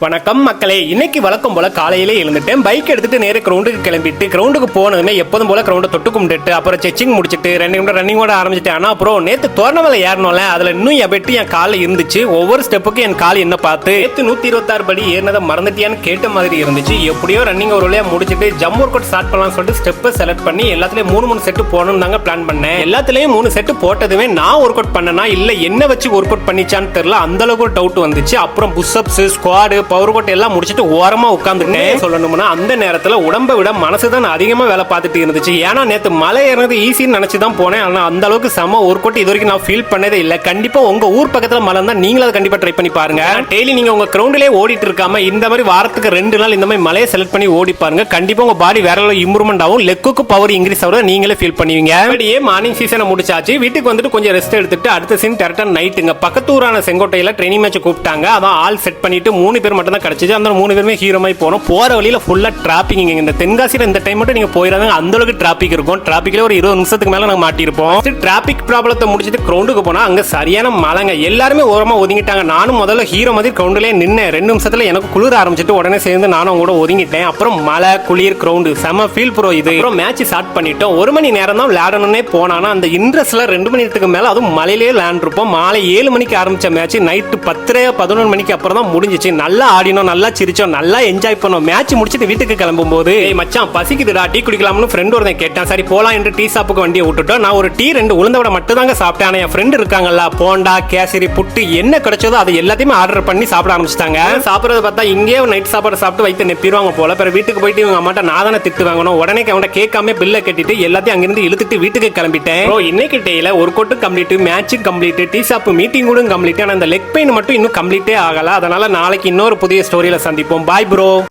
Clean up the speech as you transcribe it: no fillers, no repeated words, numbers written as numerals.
வணக்கம் மக்களே, இன்னைக்கு வழக்கம் போல காலையிலே எழுந்துட்டேன். பைக் எடுத்துட்டு நேர கிரவுண்டுக்கு கிளம்பிட்டு கிரவுண்டுக்கு போனதுமே எப்போதும் போல கிரவுண்டை தொட்டு கும்பிட்டு அப்புறம் செச்சிங் முடிச்சுட்டு 2 நிமிடம் ரன்னிங்கோட ஆரம்பிச்சிட்டேன். ஆனா அப்புறம் நேற்று தோரணமலை ஏறணும்ல, அதுல இன்னும் எபெட்டு என் காலில் இருந்துச்சு. ஒவ்வொரு ஸ்டெப்புக்கும் என் கால் என்ன பார்த்து நேற்று 126 படி ஏறினதை மறந்துட்டியான்னு கேட்ட மாதிரி இருந்துச்சு. எப்படியோ ரன்னிங் ஒரு வழியா முடிச்சுட்டு ஜம்ப் ஒர்க் அவுட் ஸ்டார்ட் பண்ணலாம்னு சொல்லிட்டு ஸ்டெப்பை செலக்ட் பண்ணி எல்லாத்துலயும் 3 செட்டு போகணும்னு தாங்க பிளான் பண்ணேன். எல்லாத்துலயும் 3 செட்டு போட்டதுமே நான் ஒர்க் அவுட் பண்ணனா இல்ல என்ன வச்சு ஒர்க் அவுட் பண்ணிச்சான்னு தெரியல. அந்த அளவுக்கு ஒரு டவுட் வந்துச்சு. அப்புறம் push-ups, squad, power work out எல்லாம் முடிச்சுட்டு ஓரமா உட்கார்ந்துட்டேன். சொல்லணும்னா அந்த நேரத்துல உடம்பை விட மனசு தான் அதிகமா வேலை பார்த்துட்டு இருந்துச்சு. ஏன்னா நேத்து மலை ஏறினது ஈஸின்னு நினைச்சு தான் போனேன். ஆனா அந்த அளவுக்கு செம ஒர்க் அவுட் இது வரைக்கும் நான் ஃபீல் பண்ணதே இல்ல. கண்டிப்பா உங்க ஊர் பக்கத்துல மலை இருந்தா நீங்களும் அதை கண்டிப்பா ட்ரை பண்ணி பாருங்க. டெய்லி நீங்க உங்க கிரவுண்ட்லயே ஓடிட்டு இருக்காம இந்த மாதிரி வாரத்துக்கு 2 நாள் இந்த மாதிரி மலையை செலக்ட் பண்ணி ஓடி பாருங்க. கண்டிப்பா உங்க பாடி வேற லெவல் இம்ப்ரூவ்மெண்ட் ஆகும். லெக்குக்கு பவர் இன்க்ரீஸ் ஆகுது, நீங்களே ஃபீல் பண்ணுவீங்க. அப்படியே மார்னிங் சீசனை முடிச்சாச்சு. வீட்டுக்கு வந்துட்டு கொஞ்சம் ரெஸ்ட் எடுத்துட்டு அடுத்த சீன் டேரக்டா நைட்டுங்க பக்கத்தூரான செங்கோட்டையில ட்ரெயினிங் மேட்ச் கூப்பிட்டாங்க. அதான் ஆல் செட் பண்ணிட்டு 3 பேர் மட்டும் தான் கிடைச்சிச்சு. அந்த 3 பேருமே ஹீரோ மாதிரி போனோம். போற வழியில ஃபுல்லா டிராபிக். இந்த தென்காசியில இந்த டைம் மட்டும் நீங்க போயிடாங்க, அந்த அளவுக்கு டிராபிக் இருக்கும். டிராபிக்ல ஒரு 20 நிமிஷத்துக்கு மேல நாங்க மாட்டிருப்போம். டிராபிக் ப்ராப்ளத்தை முடிச்சிட்டு கிரவுண்டுக்கு போனா அங்க சரியான மழைங்க. எல்லாருமே ஓரமா ஒதுங்கிட்டாங்க. நானும் முதல்ல ஹீரோ மாதிரி கிரவுண்ட்லயே நின்னேன். 2 நிமிஷத்துல எனக்கு குளிர ஆரம்பிச்சிட்டு உடனே சேர்ந்து நானும் கூட ஒதுங்கிட்டேன். அப்புறம் மழை, குளிர், கிரவுண்டு செம ஃபீல் ப்ரோ இது. அப்புறம் மேட்ச் ஸ்டார்ட் பண்ணிட்டோம். 1 மணி நேரம் தான் விளையாடணும்னே போனானா அந்த இன்ட்ரெஸ்ட்ல 2 மணி நேரத்துக்கு மேல அதுவும் மலையிலேயே விளையாண்டுருப்போம். மாலை 7 மணிக்கு ஆரம்பிச்ச மேட்ச் நைட்டு 10 11 மணிக்கு அப்புறம் தான் முடிஞ்சிச்சு. நல்லா ஆடினோம், நல்லா சிரிச்சோம், நல்லா என்ஜாய் பண்ணோம். மேட்ச் முடிச்சிட்டு வீட்டுக்கு கிளம்பும் போது மச்சான் பசிக்குதுடா, டீ குடிக்கலாம்னு ஃப்ரெண்ட் ஒருத்தன் கேட்டான். சரி போலாம் என்று டீ ஷாப்புக்கு வண்டியை விட்டுட்டோம். நான் ஒரு டீ 2 உளுந்த வடை மட்டும் தாங்க சாப்பிட்டேன். ஆனா என் ஃப்ரெண்ட் இருக்காங்கல்ல, போண்டா, கேசரி, புட்டு என்ன கிடைச்சதோ அது எல்லாத்தையுமே ஆர்டர் பண்ணி சாப்பிட ஆரம்பிச்சிட்டாங்க. சாப்பிடுறத பார்த்தா இங்கே நைட் சாப்பாடு சாப்பிட்டு வைத்து நெப்பிடுவாங்க போல. பிறகு வீட்டுக்கு போயிட்டு இவங்க அம்மாட்ட நான் தானே திட்டு வாங்கணும். உடனே அவன்கிட்ட கேட்காம பில்லை கட்டிட்டு எல்லாத்தையும் அங்கிருந்து இழுத்துட்டு வீட்டுக்கு கிளம்பிட்டேன். இன்னைக்கு டேல work out complete, match complete, tea shop meeting கூட கம்ப்ளீட். ஆனா அந்த லெக் பெயின் மட்டும் இன்னும் கம்ப்ளீட்டே ஆகல. அதனால நாளைக்கு இன்னொரு புதிய ஸ்டோரியில சந்திப்போம். Bye bro.